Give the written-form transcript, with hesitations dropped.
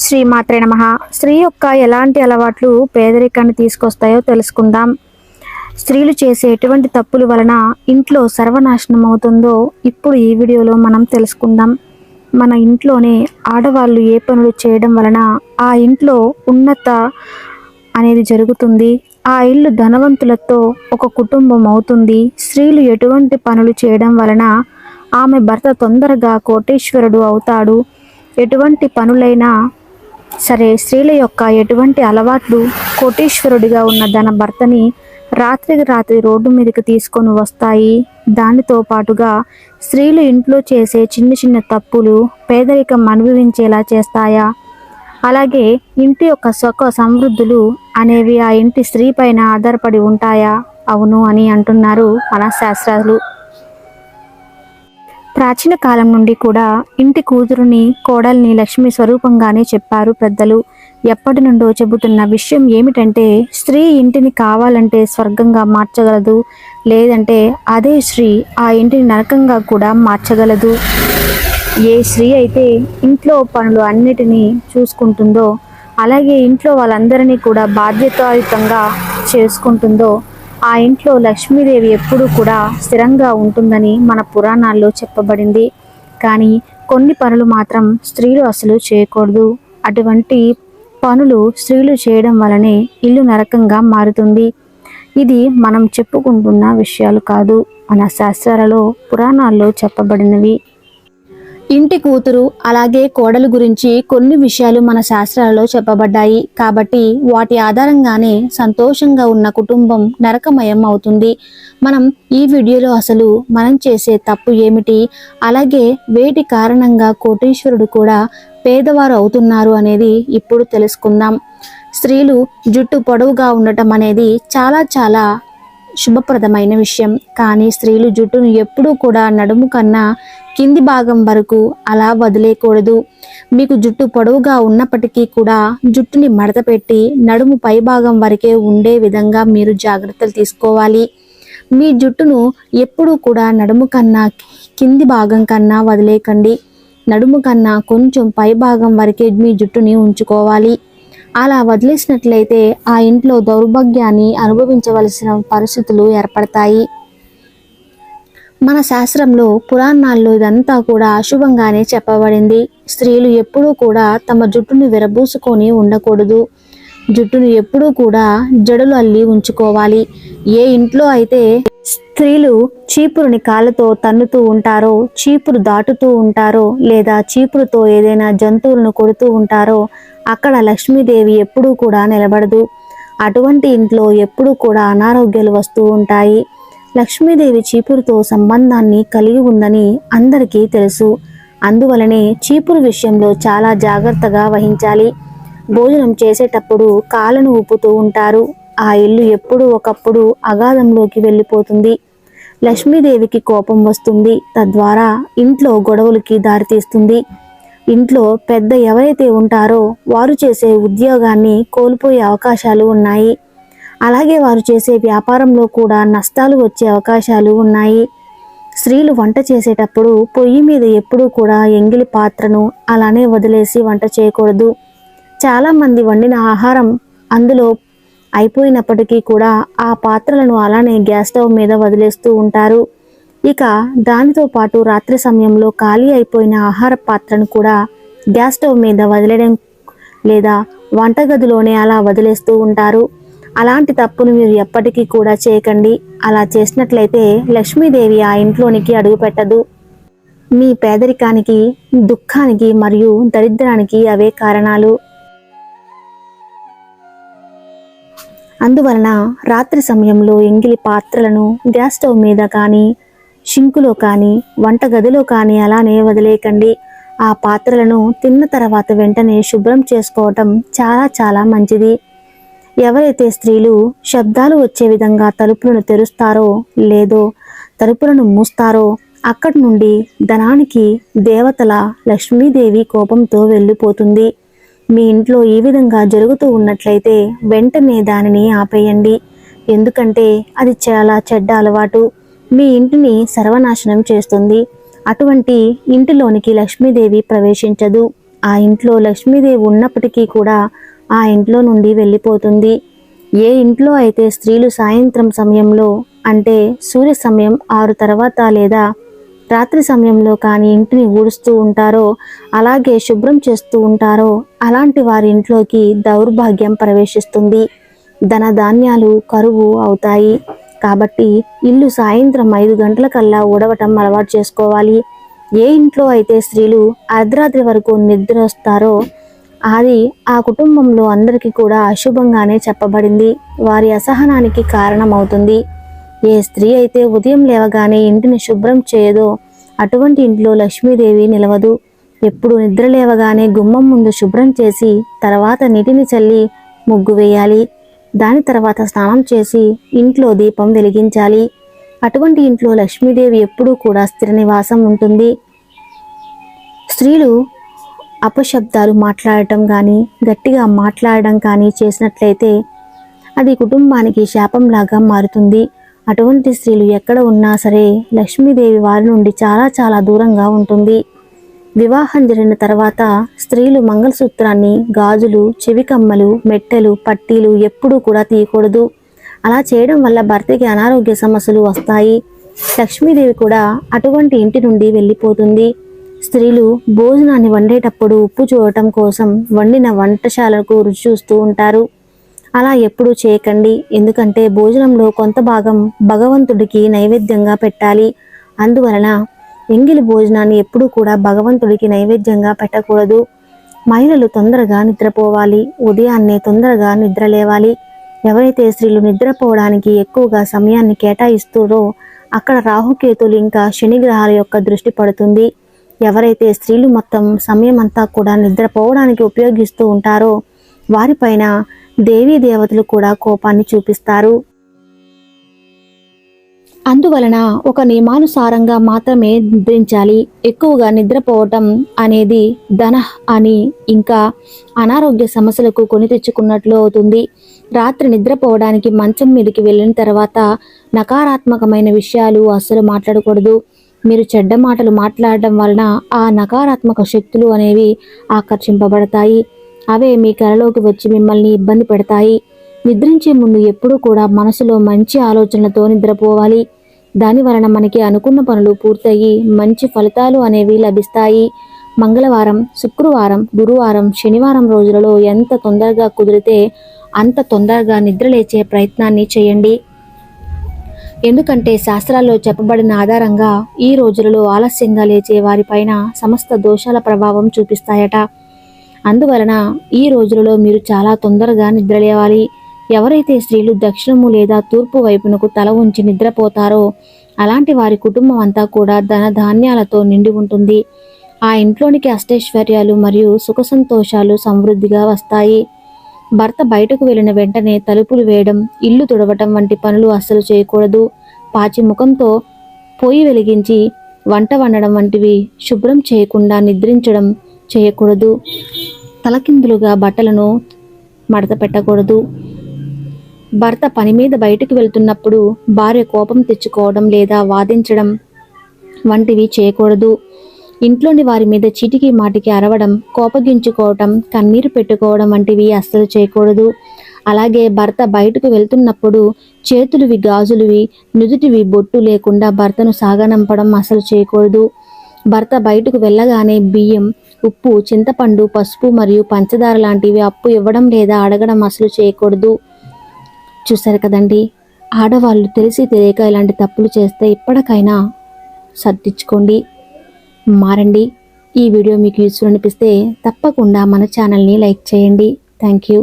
శ్రీమాత్రే నమః. స్త్రీ యొక్క ఎలాంటి అలవాట్లు పేదరికాన్ని తీసుకొస్తాయో తెలుసుకుందాం. స్త్రీలు చేసే ఎటువంటి తప్పుల వలన ఇంట్లో సర్వనాశనం అవుతుందో ఇప్పుడు ఈ వీడియోలో మనం తెలుసుకుందాం. మన ఇంట్లోనే ఆడవాళ్ళు ఏ పనులు చేయడం వలన ఆ ఇంట్లో ఉన్నత అనేది జరుగుతుంది, ఆ ఇల్లు ధనవంతులతో ఒక కుటుంబం అవుతుంది. స్త్రీలు ఎటువంటి పనులు చేయడం వలన ఆమె భర్త తొందరగా కోటీశ్వరుడు అవుతాడు. ఎటువంటి పనులైనా సరే స్త్రీల యొక్క ఎటువంటి అలవాట్లు కోటీశ్వరుడిగా ఉన్న తన భర్తని రాత్రికి రాత్రి రోడ్డు మీదకి తీసుకొని వస్తాయి. దానితో పాటుగా స్త్రీలు ఇంట్లో చేసే చిన్న చిన్న తప్పులు పేదరికం అనుభవించేలా చేస్తాయా? అలాగే ఇంటి యొక్క సుఖ సమృద్ధులు అనేవి ఆ ఇంటి స్త్రీ పైన ఆధారపడి ఉంటాయా? అవును అని అంటున్నారు మన శాస్త్రాలు. ప్రాచీన కాలం నుండి కూడా ఇంటి కూతురుని కోడల్ని లక్ష్మి స్వరూపంగానే చెప్పారు పెద్దలు. ఎప్పటి నుండో చెబుతున్న విషయం ఏమిటంటే, స్త్రీ ఇంటిని కావాలంటే స్వర్గంగా మార్చగలదు, లేదంటే అదే స్త్రీ ఆ ఇంటిని నరకంగా కూడా మార్చగలదు. ఏ స్త్రీ అయితే ఇంట్లో పనులు అన్నిటినీ చూసుకుంటుందో, అలాగే ఇంట్లో వాళ్ళందరినీ కూడా బాధ్యతాయుతంగా చేసుకుంటుందో ఆ ఇంట్లో లక్ష్మీదేవి ఎప్పుడూ కూడా స్థిరంగా ఉంటుందని మన పురాణాల్లో చెప్పబడింది. కానీ కొన్ని పనులు మాత్రం స్త్రీలు అసలు చేయకూడదు. అటువంటి పనులు స్త్రీలు చేయడం వలనే ఇల్లు నరకంగా మారుతుంది. ఇది మనం చెప్పుకుంటున్న విషయాలు కాదు, మన శాస్త్రాలలో పురాణాల్లో చెప్పబడినవి. ఇంటి కూతురు అలాగే కోడలు గురించి కొన్ని విషయాలు మన శాస్త్రాలలో చెప్పబడ్డాయి. కాబట్టి వాటి ఆధారంగానే సంతోషంగా ఉన్న కుటుంబం నరకమయం అవుతుంది. మనం ఈ వీడియోలో అసలు మనం చేసే తప్పు ఏమిటి, అలాగే వేటి కారణంగా కోటీశ్వరుడు కూడా పేదవారు అవుతున్నారు అనేది ఇప్పుడు తెలుసుకుందాం. స్త్రీలు జుట్టు పొడవుగా ఉండటం అనేది చాలా చాలా శుభప్రదమైన విషయం. కానీ స్త్రీలు జుట్టును ఎప్పుడూ కూడా నడుము కన్నా కింది భాగం వరకు అలా వదిలేయకూడదు. మీకు జుట్టు పొడవుగా ఉన్నప్పటికీ కూడా జుట్టుని మడత పెట్టి నడుము పై భాగం వరకే ఉండే విధంగా మీరు జాగ్రత్తలు తీసుకోవాలి. మీ జుట్టును ఎప్పుడూ కూడా నడుము కన్నా కింది భాగం కన్నా వదిలేయకండి. నడుము కన్నా కొంచెం పై భాగం వరకే మీ జుట్టుని ఉంచుకోవాలి. అలా వదిలేసినట్లయితే ఆ ఇంట్లో దౌర్భాగ్యాన్ని అనుభవించవలసిన పరిస్థితులు ఏర్పడతాయి. మన శాస్త్రంలో పురాణాల్లో ఇదంతా కూడా అశుభంగానే చెప్పబడింది. స్త్రీలు ఎప్పుడూ కూడా తమ జుట్టును విరబూసుకొని ఉండకూడదు. జుట్టును ఎప్పుడూ కూడా జడలు అల్లి ఉంచుకోవాలి. ఏ ఇంట్లో అయితే స్త్రీలు చీపురుని కాళ్ళతో తన్నుతూ ఉంటారో, చీపురు దాటుతూ ఉంటారో, లేదా చీపురుతో ఏదైనా జంతువులను కొడుతూ ఉంటారో అక్కడ లక్ష్మీదేవి ఎప్పుడూ కూడా నిలబడదు. అటువంటి ఇంట్లో ఎప్పుడూ కూడా అనారోగ్యాలు వస్తూ ఉంటాయి. లక్ష్మీదేవి చీపురుతో సంబంధాన్ని కలిగి ఉందని అందరికీ తెలుసు. అందువలనే చీపురు విషయంలో చాలా జాగ్రత్తగా వహించాలి. భోజనం చేసేటప్పుడు కాళ్ళను ఊపుతూ ఉంటారు. ఆ ఇల్లు ఎప్పుడు ఒకప్పుడు అగాధంలోకి వెళ్ళిపోతుంది. లక్ష్మీదేవికి కోపం వస్తుంది. తద్వారా ఇంట్లో గొడవలకి దారితీస్తుంది. ఇంట్లో పెద్ద ఎవరైతే ఉంటారో వారు చేసే ఉద్యోగాన్ని కోల్పోయే అవకాశాలు ఉన్నాయి. అలాగే వారు చేసే వ్యాపారంలో కూడా నష్టాలు వచ్చే అవకాశాలు ఉన్నాయి. స్త్రీలు వంట చేసేటప్పుడు పొయ్యి మీద ఎప్పుడూ కూడా ఎంగిలి పాత్రను అలానే వదిలేసి వంట చేయకూడదు. చాలామంది వండిన ఆహారం అందులో అయిపోయినప్పటికీ కూడా ఆ పాత్రలను అలానే గ్యాస్ స్టవ్ మీద వదిలేస్తూ ఉంటారు. ఇక దానితో పాటు రాత్రి సమయంలో ఖాళీ అయిపోయిన ఆహార పాత్రను కూడా గ్యాస్ స్టవ్ మీద వదిలేయడం లేదా వంటగదిలోనే అలా వదిలేస్తూ ఉంటారు. అలాంటి తప్పును మీరు ఎప్పటికీ కూడా చేయకండి. అలా చేసినట్లయితే లక్ష్మీదేవి ఆ ఇంట్లోనికి అడుగు పెట్టదు. మీ పేదరికానికి, దుఃఖానికి మరియు దరిద్రానికి అవే కారణాలు. అందువలన రాత్రి సమయంలో ఎంగిలి పాత్రలను గ్యాస్ స్టవ్ మీద కానీ, షింకులో కానీ, వంటగదిలో కానీ అలానే వదిలేయకండి. ఆ పాత్రలను తిన్న తర్వాత వెంటనే శుభ్రం చేసుకోవటం చాలా చాలా మంచిది. ఎవరైతే స్త్రీలు శబ్దాలు వచ్చే విధంగా తలుపులను తెరుస్తారో లేదో తలుపులను మూస్తారో అక్కడి నుండి ధనానికి దేవతల లక్ష్మీదేవి కోపంతో వెళ్ళిపోతుంది. మీ ఇంట్లో ఈ విధంగా జరుగుతూ ఉన్నట్లయితే వెంటనే దానిని ఆపేయండి. ఎందుకంటే అది చాలా చెడ్డ అలవాటు. మీ ఇంటిని సర్వనాశనం చేస్తుంది. అటువంటి ఇంటిలోనికి లక్ష్మీదేవి ప్రవేశించదు. ఆ ఇంట్లో లక్ష్మీదేవి ఉన్నప్పటికీ కూడా ఆ ఇంట్లో నుండి వెళ్ళిపోతుంది. ఏ ఇంట్లో అయితే స్త్రీలు సాయంత్రం సమయంలో అంటే సూర్య సమయం 6 తర్వాత లేదా రాత్రి సమయంలో కానీ ఇంటిని ఊడుస్తూ ఉంటారో, అలాగే శుభ్రం చేస్తూ ఉంటారో, అలాంటి వారి ఇంట్లోకి దౌర్భాగ్యం ప్రవేశిస్తుంది, ధనధాన్యాలు కరువు అవుతాయి. కాబట్టి ఇల్లు సాయంత్రం 5 గంటలకల్లా ఊడవటం అలవాటు చేసుకోవాలి. ఏ ఇంట్లో అయితే స్త్రీలు అర్ధరాత్రి వరకు నిద్ర వస్తారో అది ఆ కుటుంబంలో అందరికీ కూడా అశుభంగానే చెప్పబడింది, వారి అసహనానికి కారణమవుతుంది. ఏ స్త్రీ అయితే ఉదయం లేవగానే ఇంటిని శుభ్రం చేయదో అటువంటి ఇంట్లో లక్ష్మీదేవి నిలవదు. ఎప్పుడు నిద్ర లేవగానే గుమ్మం ముందు శుభ్రం చేసి తర్వాత నీటిని చల్లి ముగ్గు వేయాలి. దాని తర్వాత స్నానం చేసి ఇంట్లో దీపం వెలిగించాలి. అటువంటి ఇంట్లో లక్ష్మీదేవి ఎప్పుడూ కూడా స్థిర నివాసం ఉంటుంది. స్త్రీలు అపశబ్దాలు మాట్లాడటం కానీ గట్టిగా మాట్లాడడం కానీ చేసినట్లయితే అది కుటుంబానికి శాపంలాగా మారుతుంది. అటువంటి స్త్రీలు ఎక్కడ ఉన్నా సరే లక్ష్మీదేవి వారి నుండి చాలా చాలా దూరంగా ఉంటుంది. వివాహం జరిగిన తర్వాత స్త్రీలు మంగళసూత్రాన్ని, గాజులు, చెవి కమ్మలు, మెట్టెలు, పట్టీలు ఎప్పుడూ కూడా తీయకూడదు. అలా చేయడం వల్ల భర్తకి అనారోగ్య సమస్యలు వస్తాయి. లక్ష్మీదేవి కూడా అటువంటి ఇంటి నుండి వెళ్ళిపోతుంది. స్త్రీలు భోజనాన్ని వండేటప్పుడు ఉప్పు చూడటం కోసం వండిన వంటశాలకు రుచి చూస్తూ ఉంటారు. అలా ఎప్పుడూ చేయకండి. ఎందుకంటే భోజనంలో కొంత భాగం భగవంతుడికి నైవేద్యంగా పెట్టాలి. అందువలన ఎంగిలి భోజనాన్ని ఎప్పుడూ కూడా భగవంతుడికి నైవేద్యంగా పెట్టకూడదు. మహిళలు తొందరగా నిద్రపోవాలి. ఉదయాన్నే తొందరగా నిద్ర లేవాలి. ఎవరైతే స్త్రీలు నిద్రపోవడానికి ఎక్కువగా సమయాన్ని కేటాయిస్తారో అక్కడ రాహుకేతులు ఇంకా శని గ్రహాల యొక్క దృష్టి పడుతుంది. ఎవరైతే స్త్రీలు మొత్తం సమయం అంతా కూడా నిద్రపోవడానికి ఉపయోగిస్తూ ఉంటారో వారిపైన దేవీ దేవతలు కూడా కోపాన్ని చూపిస్తారు. అందువలన ఒక నియమానుసారంగా మాత్రమే నిద్రించాలి. ఎక్కువగా నిద్రపోవటం అనేది ధన అని ఇంకా అనారోగ్య సమస్యలకు కొని తెచ్చుకున్నట్లు అవుతుంది. రాత్రి నిద్రపోవడానికి మంచం మీదకి వెళ్ళిన తర్వాత నకారాత్మకమైన విషయాలు అస్సలు మాట్లాడకూడదు. మీరు చెడ్డ మాటలు మాట్లాడడం వలన ఆ నకారాత్మక శక్తులు అనేవి ఆకర్షింపబడతాయి. అవే మీ కలలోకి వచ్చి మిమ్మల్ని ఇబ్బంది పెడతాయి. నిద్రించే ముందు ఎప్పుడూ కూడా మనసులో మంచి ఆలోచనలతో నిద్రపోవాలి. దాని వలన మనకి అనుకున్న పనులు పూర్తయి మంచి ఫలితాలు అనేవి లభిస్తాయి. మంగళవారం, శుక్రవారం, గురువారం, శనివారం రోజులలో ఎంత తొందరగా కుదిరితే అంత తొందరగా నిద్రలేచే ప్రయత్నాన్ని చేయండి. ఎందుకంటే శాస్త్రాల్లో చెప్పబడిన ఆధారంగా ఈ రోజులలో ఆలస్యంగా లేచే వారిపైన సమస్త దోషాల ప్రభావం చూపిస్తాయట. అందువలన ఈ రోజులలో మీరు చాలా తొందరగా నిద్రలేవాలి. ఎవరైతే స్త్రీలు దక్షిణము లేదా తూర్పు వైపునకు తల ఉంచి నిద్రపోతారో అలాంటి వారి కుటుంబం అంతా కూడా ధన ధాన్యాలతో నిండి ఉంటుంది. ఆ ఇంట్లోనికి అష్టైశ్వర్యాలు మరియు సుఖ సంతోషాలు సమృద్ధిగా వస్తాయి. భర్త బయటకు వెళ్ళిన వెంటనే తలుపులు వేయడం, ఇల్లు తుడవటం వంటి పనులు అస్సలు చేయకూడదు. పాచి ముఖంతో పొయ్యి వెలిగించి వంట వండడం వంటివి శుభ్రం చేయకుండా నిద్రించడం చేయకూడదు. తలకిందులుగా బట్టలను మడత పెట్టకూడదు. భర్త పని మీద బయటకు వెళ్తున్నప్పుడు భార్య కోపం తెచ్చుకోవడం లేదా వాదించడం వంటివి చేయకూడదు. ఇంట్లోని వారి మీద చీటికి మాటికి అరవడం, కోపగించుకోవటం, కన్నీరు పెట్టుకోవడం వంటివి అస్సలు చేయకూడదు. అలాగే భర్త బయటకు వెళ్తున్నప్పుడు చేతులువి గాజులువి, నుదుటివి బొట్టు లేకుండా భర్తను సాగనంపడం అసలు చేయకూడదు. భర్త బయటకు వెళ్ళగానే బియ్యం, ఉప్పు, చింతపండు, పసుపు మరియు పంచదార లాంటివి అప్పు ఇవ్వడం లేదా అడగడం అసలు చేయకూడదు. చూశారు కదండి, ఆడవాళ్ళు తెలిసి తెలియక ఇలాంటి తప్పులు చేస్తే ఇప్పటికైనా సర్దించుకోండి, మారండి. ఈ వీడియో మీకు యూస్ఫుల్ అనిపిస్తే తప్పకుండా మన ఛానల్ని లైక్ చేయండి. Thank you.